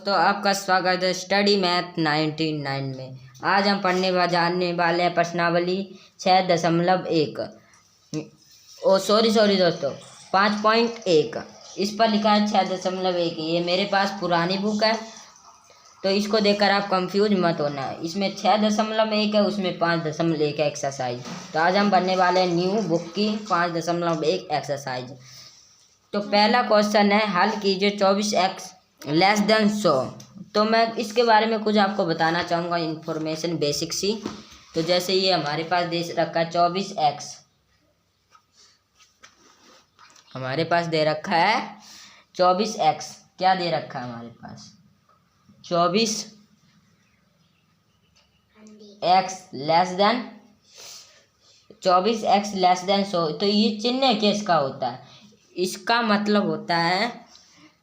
दोस्तों, आपका स्वागत है स्टडी मैथ 99 में। आज हम जानने वाले हैं प्रश्नावली 6.1। सॉरी दोस्तों, 5.1। इस पर लिखा है 6.1। ये मेरे पास पुरानी बुक है, तो इसको देखकर आप कंफ्यूज मत होना। इसमें 6.1 है, उसमें 5.1 एक्सरसाइज। तो आज हम बनने वाले हैं न्यू बुक की 5.1 एक्सरसाइज। तो पहला क्वेश्चन है, हल कीजिए 24x लेस देन 100। तो मैं इसके बारे में कुछ आपको बताना चाहूँगा, इन्फॉर्मेशन बेसिक सी। तो जैसे ये हमारे पास दे रखा है 24x, हमारे पास दे रखा है 24x। क्या दे रखा है हमारे पास? 24x less than 24x less than 100। तो ये चिन्ह किसका होता है? इसका मतलब होता है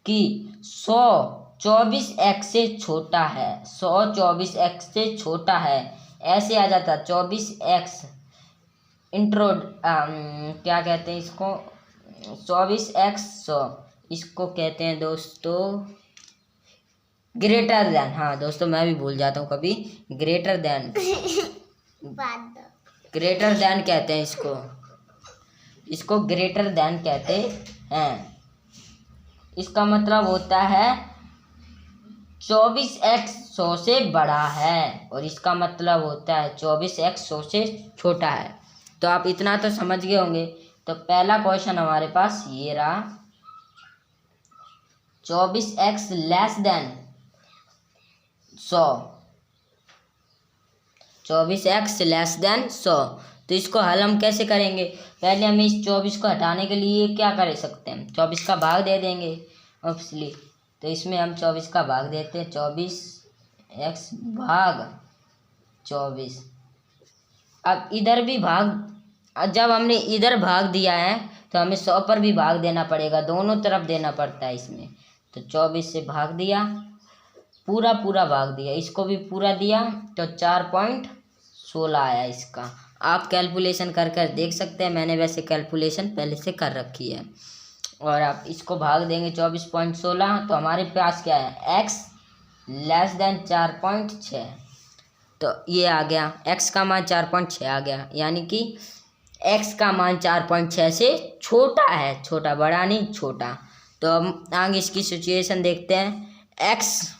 कि 100 24x से छोटा है। 100 24x से छोटा है, ऐसे आ जाता 24x इंट्रो क्या कहते हैं इसको? 24x 100, इसको कहते हैं दोस्तों ग्रेटर देन। हाँ दोस्तों, मैं भी भूल जाता हूँ कभी। ग्रेटर देन ग्रेटर देन कहते हैं इसको ग्रेटर देन कहते हैं। इसका मतलब होता है 24x 100 से बड़ा है, और इसका मतलब होता है 24x 100 से छोटा है। तो आप इतना तो समझ गए होंगे। तो पहला क्वेश्चन हमारे पास ये रहा, 24x less than 100। 24x less than 100। तो इसको हल हम कैसे करेंगे? पहले हम इस 24 को हटाने के लिए क्या कर सकते हैं? 24 का भाग दे देंगे ऑब्वियसली। तो इसमें हम 24 का भाग देते हैं, 24x भाग 24। अब इधर भी भाग, जब हमने इधर भाग दिया है तो हमें 100 पर भी भाग देना पड़ेगा, दोनों तरफ देना पड़ता है इसमें। तो 24 से भाग दिया, पूरा भाग दिया, इसको भी पूरा दिया, तो 4.16 आया इसका। आप कैलकुलेशन कर देख सकते हैं, मैंने वैसे कैलकुलेशन पहले से कर रखी है। और आप इसको भाग देंगे 24.16, तो हमारे पास क्या है? x less than 4.6। तो ये आ गया, x का मान 4.6 आ गया, यानी कि x का मान 4.6 से छोटा है, छोटा, बड़ा नहीं, छोटा। तो अब आगे इसकी सिचुएशन देखते हैं। x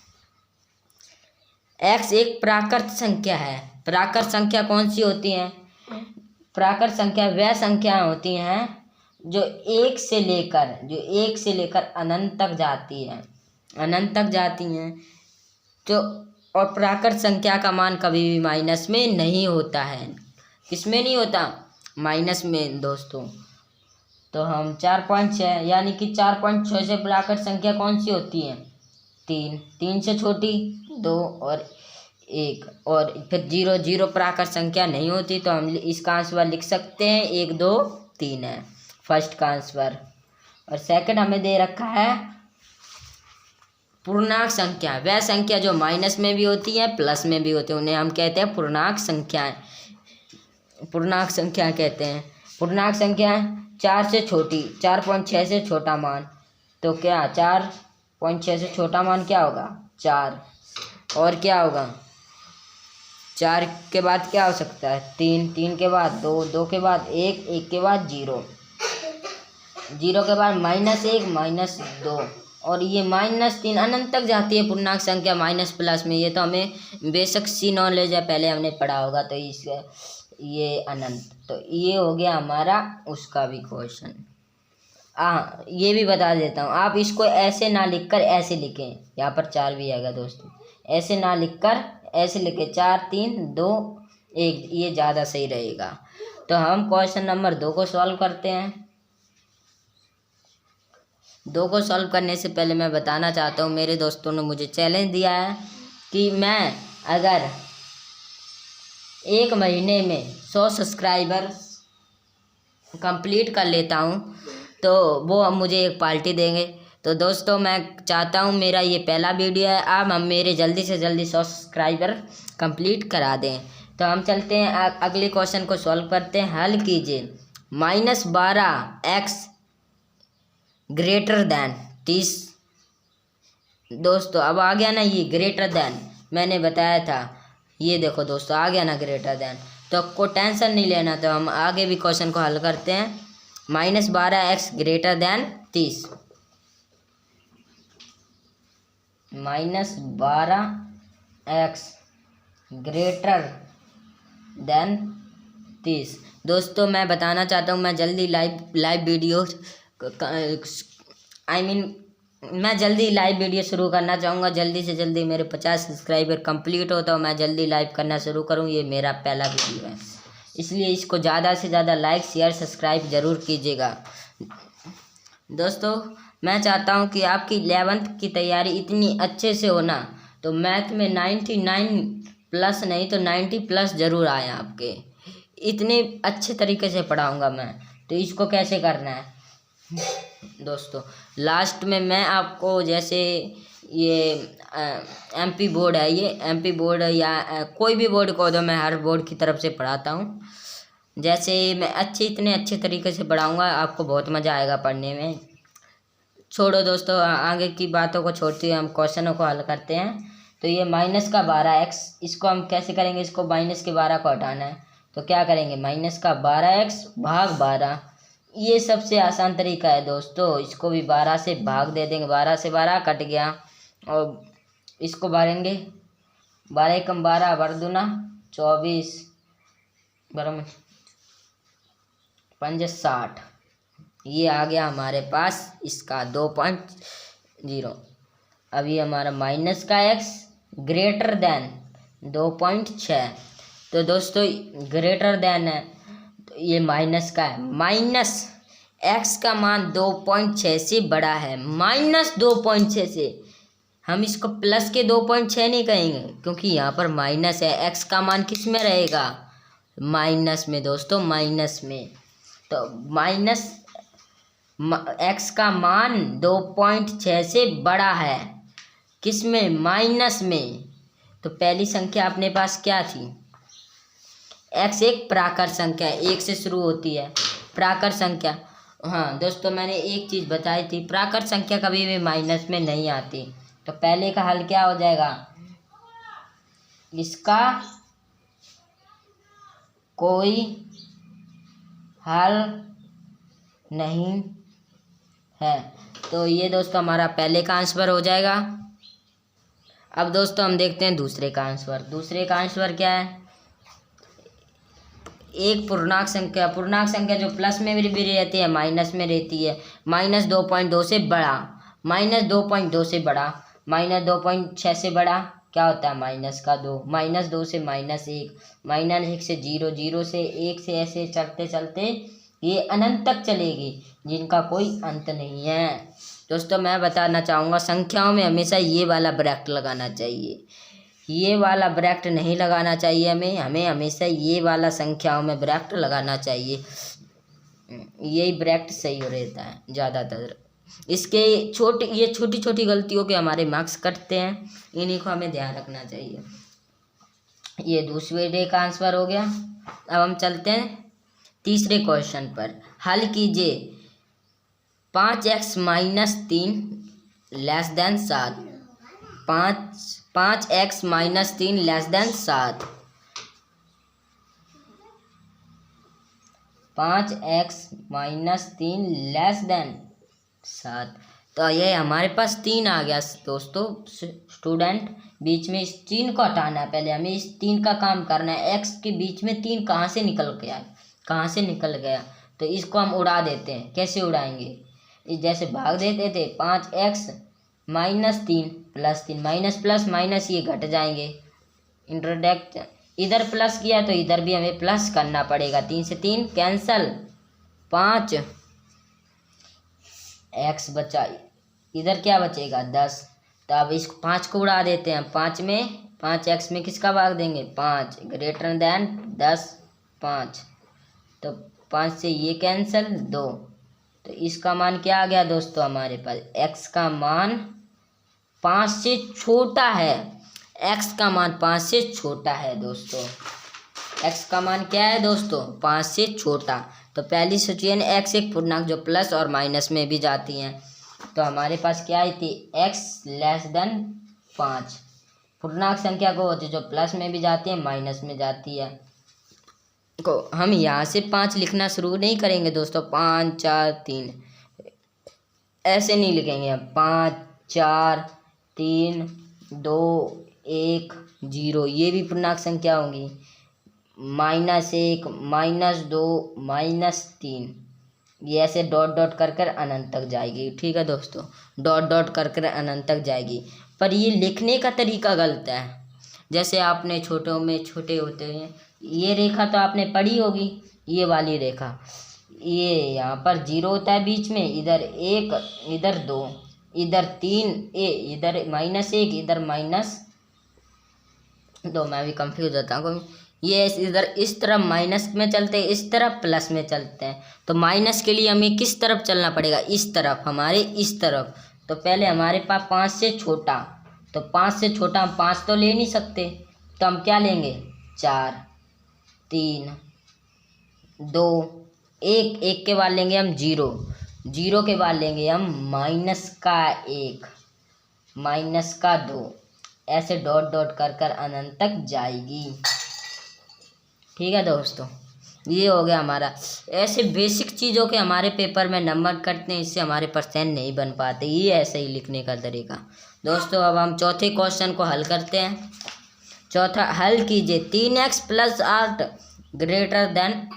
एक प्राकृत संख्या है। प्राकृत संख्या कौन सी होती है? प्राकृत संख्या वह संख्याएं होती हैं जो एक से लेकर अनंत तक जाती है, तो और प्राकृत संख्या का मान कभी भी माइनस में नहीं होता है। किसमें नहीं होता? माइनस में दोस्तों। तो हम 4.6, यानी कि 4.6 से प्राकृत संख्या कौन सी होती है? 3 से छोटी 2 और 1, और फिर 0 प्राकृत संख्या नहीं होती। तो हम इसका आंसर लिख सकते हैं 1 2 3 है फर्स्ट का आंसर। और सेकंड हमें दे रखा है पूर्णांक संख्या, वह संख्या जो माइनस में भी होती है प्लस में भी होती है, उन्हें हम कहते हैं पूर्णांक संख्याएं। पूर्णांक संख्या कहते हैं। पूर्णांक संख्या 4 से छोटी, 4.6 से छोटा मान। तो क्या 4.6 से छोटा मान क्या होगा? 4। और क्या होगा? 4 के बाद क्या हो सकता है? 3 के बाद 2, 2 के बाद 1, 1 के बाद 0 के बाद -1 -2, और ये -3 अनंत तक जाती है पूर्णांक संख्या माइनस प्लस में। ये तो हमें बेसिक सी नॉलेज है, पहले हमने पढ़ा होगा। तो ये अनंत। तो ये हो गया हमारा उसका भी क्वेश्चन। ये भी बता देता हूँ, आप इसको ऐसे ना लिखकर ऐसे लिखें। यहाँ पर 4 भी आएगा दोस्तों। ऐसे ना लिखकर ऐसे लिखें, 4 3 2 1, ये ज़्यादा सही रहेगा। तो हम क्वेश्चन नंबर 2 को सॉल्व करते हैं। 2 को सॉल्व करने से पहले मैं बताना चाहता हूँ, मेरे दोस्तों ने मुझे चैलेंज दिया है कि मैं अगर 1 महीने में 100 सब्सक्राइबर कंप्लीट कर लेता हूँ तो वो हम मुझे एक पार्टी देंगे। तो दोस्तों, मैं चाहता हूँ, मेरा ये पहला वीडियो है, आप हम मेरे जल्दी से जल्दी 100 सब्सक्राइबर कंप्लीट करा दें। तो हम चलते हैं अगले क्वेश्चन को सॉल्व करते हैं। हल कीजिए -12x ग्रेटर देन 30 दोस्तों अब आ गया ना ये ग्रेटर देन, मैंने बताया था, ये देखो दोस्तों आ गया ना ग्रेटर देन। तो आपको टेंशन नहीं लेना, तो हम आगे भी क्वेश्चन को हल करते हैं। -12x greater than 30, -12x greater than 30। दोस्तों मैं बताना चाहता हूँ, मैं जल्दी लाइव वीडियो मैं जल्दी लाइव वीडियो शुरू करना चाहूँगा। जल्दी से जल्दी मेरे 50 सब्सक्राइबर कंप्लीट हो तो मैं जल्दी लाइव करना शुरू करूँ। ये मेरा पहला वीडियो है, इसलिए इसको ज़्यादा से ज़्यादा लाइक शेयर सब्सक्राइब ज़रूर कीजिएगा। दोस्तों मैं चाहता हूँ कि आपकी 11th की तैयारी इतनी अच्छे से हो ना, तो मैथ में 99+ नहीं तो 90+ ज़रूर आए आपके। इतने अच्छे तरीके से पढ़ाऊँगा मैं। तो इसको कैसे करना है दोस्तों, लास्ट में मैं आपको, जैसे ये MP बोर्ड है, ये MP बोर्ड या कोई भी बोर्ड को दो, मैं हर बोर्ड की तरफ से पढ़ाता हूँ। जैसे मैं इतने अच्छे तरीके से पढ़ाऊँगा, आपको बहुत मज़ा आएगा पढ़ने में। छोड़ो दोस्तों, आगे की बातों को छोड़ते हुए हम क्वेश्चनों को हल करते हैं। तो ये -12x, इसको हम कैसे करेंगे, इसको -12 को हटाना है तो क्या करेंगे, -12x भाग 12। ये सबसे आसान तरीका है दोस्तों। इसको भी 12 से भाग दे देंगे, 12 से 12 कट गया, और इसको भरेंगे 12 एकम 12 12 24 12 5 60। ये आ गया हमारे पास इसका 2.0। अब ये हमारा माइनस का x ग्रेटर देन 2.6। तो दोस्तों ग्रेटर देन है तो ये माइनस का है, माइनस x का मान 2.6 से बड़ा है, -2.6 से। हम इसको प्लस के 2.6 नहीं कहेंगे, क्योंकि यहाँ पर माइनस है। x का मान किस में रहेगा, माइनस में दोस्तों, माइनस में। तो x का मान 2.6 से बड़ा है, किस में, माइनस में। तो पहली संख्या अपने पास क्या थी, x एक प्राकृत संख्या है, 1 से शुरू होती है प्राकृत संख्या। हाँ दोस्तों मैंने एक चीज़ बताई थी, प्राकृत संख्या कभी भी माइनस में नहीं आती। तो पहले का हल क्या हो जाएगा, इसका कोई हल नहीं है। तो ये दोस्तों हमारा पहले का आंसर हो जाएगा। अब दोस्तों हम देखते हैं दूसरे का आंसर। दूसरे का आंसर क्या है, एक पूर्णांक संख्या जो प्लस में भी रहती है माइनस में रहती है, -2.2 से बड़ा, -2.2 से बड़ा, -2.6 से बड़ा क्या होता है, -2, -2 से -1, -1 से 0, 0 से 1 से ऐसे चलते चलते ये अनंत तक चलेगी, जिनका कोई अंत नहीं है। दोस्तों मैं बताना चाहूँगा, संख्याओं में हमेशा ये वाला ब्रैकेट लगाना चाहिए, ये वाला ब्रैकेट नहीं लगाना चाहिए हमें हमेशा ये वाला संख्याओं में ब्रैकेट लगाना चाहिए। यही ब्रैकेट सही हो रहता है ज़्यादातर। इसके ये छोटी छोटी गलतियों के हमारे मार्क्स कटते हैं, इन्हीं को हमें ध्यान रखना चाहिए। ये दूसरे डे का आंसर हो गया। अब हम चलते हैं तीसरे क्वेश्चन पर। हल कीजिए 5x - 3 < 7। 5x - 3 < 7। 5x - 3 < 7। तो ये हमारे पास 3 आ गया दोस्तों। स्टूडेंट बीच में इस 3 को हटाना है, पहले हमें इस 3 का काम करना है। x के बीच में 3 कहाँ से निकल गया, कहाँ से निकल गया, तो इसको हम उड़ा देते हैं। कैसे उड़ाएंगे, जैसे भाग देते थे 5x - 3 + 3, माइनस प्लस माइनस ये घट जाएंगे, इंटरडेक्ट इधर प्लस किया तो इधर भी हमें प्लस करना पड़ेगा। 3 से 3 कैंसल, 5 x बचा, इधर क्या बचेगा 10। तो अब इस 5 को उड़ा देते हैं। 5x में किसका भाग देंगे, 5 ग्रेटर देन 10 5। तो 5 से ये कैंसल 2। तो इसका मान क्या आ गया दोस्तों, हमारे पास x का मान 5 से छोटा है। x का मान 5 से छोटा है दोस्तों। x का मान क्या है दोस्तों, 5 से छोटा। तो पहली सिचुएशन x एक पूर्णांक जो प्लस और माइनस में भी जाती हैं। तो हमारे पास क्या आई थी, x <5। पूर्णांक संख्या को होती है जो प्लस में भी जाती है माइनस में जाती है। को हम यहाँ से 5 लिखना शुरू नहीं करेंगे दोस्तों, 5 4 3 ऐसे नहीं लिखेंगे हम। 5 4 3 2 1 0, ये भी पूर्णांक संख्या होंगी। -1 -2 -3, ये ऐसे डॉट डॉट कर कर अनंत तक जाएगी। ठीक है दोस्तों, डॉट डॉट कर कर अनंत तक जाएगी। पर ये लिखने का तरीका गलत है। जैसे आपने छोटों में छोटे होते हैं, ये रेखा तो आपने पढ़ी होगी, ये वाली रेखा, ये यहाँ पर 0 होता है बीच में, इधर 1 इधर 2 इधर 3 इधर -1 इधर -2। मैं भी कंफ्यूज होता हूँ। ये इधर इस तरफ माइनस में चलते हैं, इस तरफ प्लस में चलते हैं। तो माइनस के लिए हमें किस तरफ चलना पड़ेगा, इस तरफ, हमारे इस तरफ। तो पहले हमारे पास 5 से छोटा, तो 5 से छोटा हम 5 तो ले नहीं सकते, तो हम क्या लेंगे, 4 3 2 1, 1 के बाद लेंगे हम 0, 0 के बाद लेंगे हम -1 -2, ऐसे डॉट डॉट कर कर अनंत तक जाएगी। ठीक है दोस्तों, ये हो गया हमारा। ऐसे बेसिक चीज़ों के हमारे पेपर में नंबर कटते हैं, इससे हमारे परसेंट नहीं बन पाते। ये ऐसे ही लिखने का तरीका। दोस्तों अब हम चौथे क्वेश्चन को हल करते हैं। चौथा, हल कीजिए 3x + 8 ग्रेटर देन,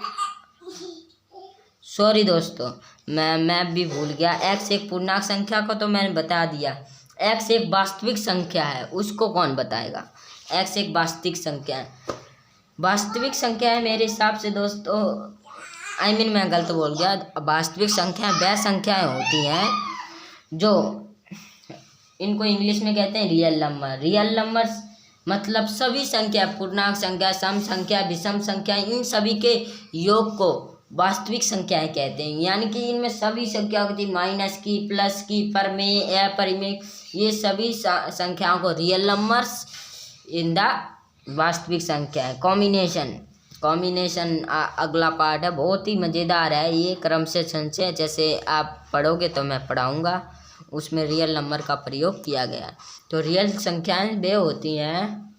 सॉरी दोस्तों मैं भी भूल गया। x एक पूर्णांक संख्या को तो मैंने बता दिया, x एक वास्तविक संख्या है, उसको कौन बताएगा। x एक वास्तविक संख्या है, वास्तविक संख्या है मेरे हिसाब से दोस्तों, मैं गलत बोल गया। वास्तविक संख्या वह संख्याएं होती हैं जो, इनको इंग्लिश में कहते हैं रियल नंबर। रियल नंबर्स मतलब सभी संख्या, पूर्णांक संख्या, सम संख्या, विषम संख्या, इन सभी के योग को वास्तविक संख्याएं कहते हैं। यानी कि इनमें सभी संख्या होती है, माइनस की, प्लस की, परमेय, अपरिमेय, ये सभी संख्याओं को रियल नंबर्स इन द वास्तविक संख्या है। कॉम्बिनेशन अगला पार्ट है, बहुत ही मज़ेदार है ये। क्रम से संचय जैसे आप पढ़ोगे तो मैं पढ़ाऊँगा, उसमें रियल नंबर का प्रयोग किया गया। तो रियल संख्याएं वे होती हैं,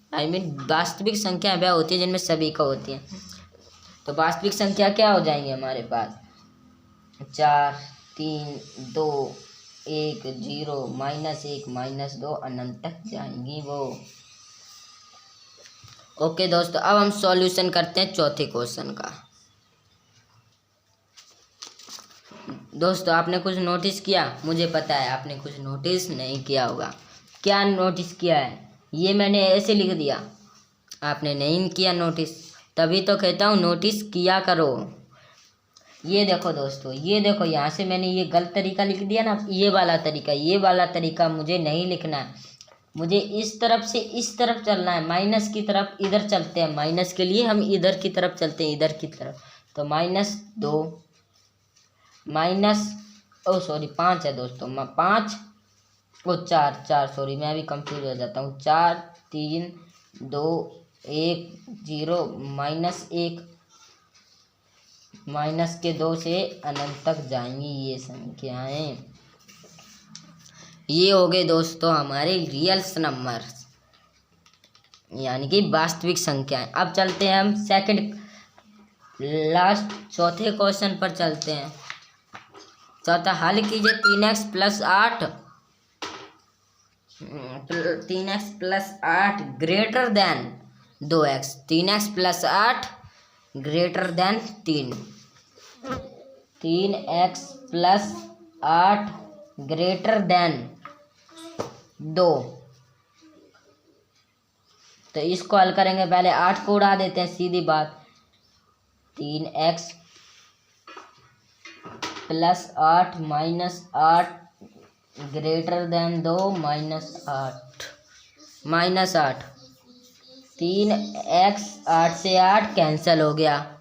वास्तविक संख्याएं वे होती हैं जिनमें सभी का होती हैं। तो वास्तविक संख्या क्या हो जाएंगी हमारे पास, 4 3 2 1 0 -1 -2 अनंत तक जाएंगी वो। ओके दोस्तों, अब हम सॉल्यूशन करते हैं चौथे क्वेश्चन का। दोस्तों आपने कुछ नोटिस किया, मुझे पता है आपने कुछ नोटिस नहीं किया होगा। क्या नोटिस किया है, ये मैंने ऐसे लिख दिया, आपने नहीं किया नोटिस, तभी तो कहता हूँ नोटिस किया करो। ये देखो दोस्तों, ये देखो, यहाँ से मैंने ये गलत तरीका लिख दिया ना, ये वाला तरीका मुझे नहीं लिखना है। मुझे इस तरफ से इस तरफ चलना है, माइनस की तरफ इधर चलते हैं, माइनस के लिए हम इधर की तरफ चलते हैं, इधर की तरफ। तो -2 5 है दोस्तों, 5 और 4 सॉरी मैं भी कंफ्यूज हो जाता हूँ। 4 3 2 1 0 -1 -2 से अनंत तक जाएंगी ये संख्याएं। ये हो गए दोस्तों हमारे रियल नंबर, यानी कि वास्तविक संख्याएं। अब चलते हैं हम सेकंड लास्ट चौथे क्वेश्चन पर चलते हैं। चौथा, हल कीजिए 3x + 8 greater than 2x। 3x + 8 greater than 3, 3x + 8 greater than 2। तो इसको हल करेंगे, पहले 8 को उड़ा देते हैं, सीधी बात। 3x + 8 -8 ग्रेटर देन 2 -8 3x 8 से 8 कैंसिल हो गया,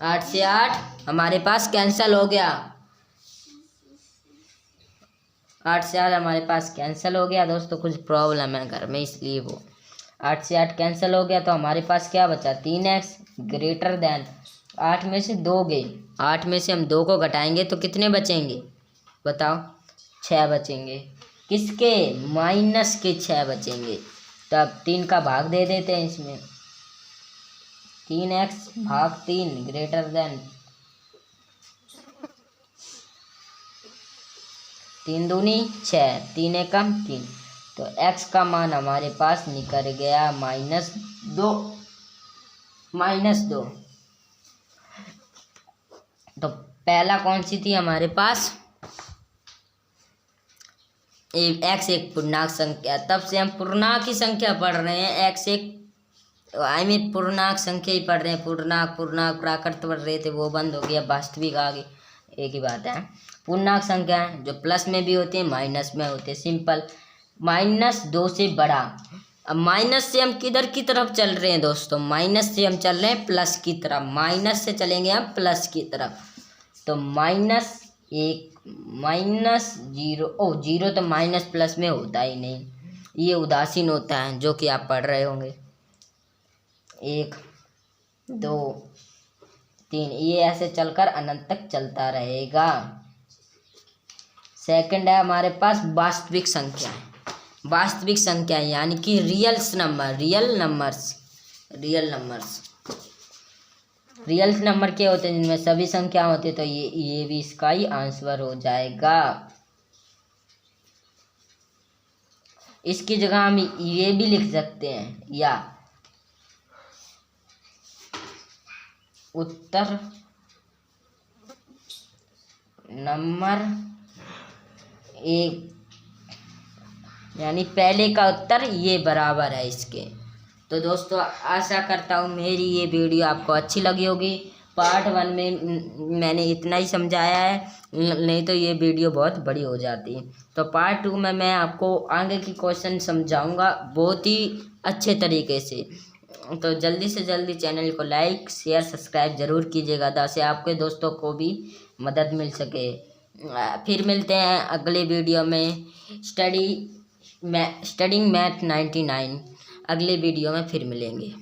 8 से 8 हमारे पास कैंसिल हो गया, 8 से 8 हमारे पास कैंसिल हो गया दोस्तों। कुछ प्रॉब्लम है घर में इसलिए वो 8 से 8 कैंसिल हो गया। तो हमारे पास क्या बचा, 3x ग्रेटर देन 8 में से 2 गए, 8 में से हम 2 को घटाएंगे तो कितने बचेंगे बताओ, 6 बचेंगे। किसके? माइनस के 6 बचेंगे। तो अब 3 का भाग दे देते हैं इसमें। 3x भाग 3 ग्रेटर देन 3 दूनी 6, 3 एकम 3। तो x का मान हमारे पास निकल गया -2। तो पहला कौन सी थी हमारे पास? x एक पूर्णांक संख्या। तब से हम पूर्णांक की संख्या पढ़ रहे हैं। x एक पूर्णांक संख्या ही पढ़ रहे हैं। पूर्णांक प्राकृत पढ़ रहे थे, वो बंद हो गया। वास्तविक आ गई, एक ही बात है। पूर्णांक संख्या है जो प्लस में भी होती है माइनस में होती है। सिंपल। -2 से बड़ा। अब माइनस से हम किधर की तरफ चल रहे हैं दोस्तों? माइनस से हम चल रहे हैं प्लस की तरफ। माइनस से चलेंगे हम प्लस की तरफ। तो -1 -0 0 तो माइनस प्लस में होता ही नहीं, ये उदासीन होता है, जो कि आप पढ़ रहे होंगे। 1 2 3 ये ऐसे चलकर अनंत तक चलता रहेगा। सेकंड है हमारे पास वास्तविक संख्या। वास्तविक संख्या यानी कि रियल नंबर क्या होते हैं? जिनमें सभी संख्या होती है। तो ये भी इसका ही आंसर हो जाएगा। इसकी जगह हम ये भी लिख सकते हैं, या उत्तर नंबर 1, यानी पहले का उत्तर ये बराबर है इसके। तो दोस्तों आशा करता हूँ मेरी ये वीडियो आपको अच्छी लगी होगी। पार्ट 1 में मैंने इतना ही समझाया है, नहीं तो ये वीडियो बहुत बड़ी हो जाती। तो पार्ट 2 में मैं आपको आगे की क्वेश्चन समझाऊंगा बहुत ही अच्छे तरीके से। तो जल्दी से जल्दी चैनल को लाइक शेयर सब्सक्राइब ज़रूर कीजिएगा, ताकि आपके दोस्तों को भी मदद मिल सके। फिर मिलते हैं अगले वीडियो में। स्टडिंग मैथ 99 अगले वीडियो में फिर मिलेंगे।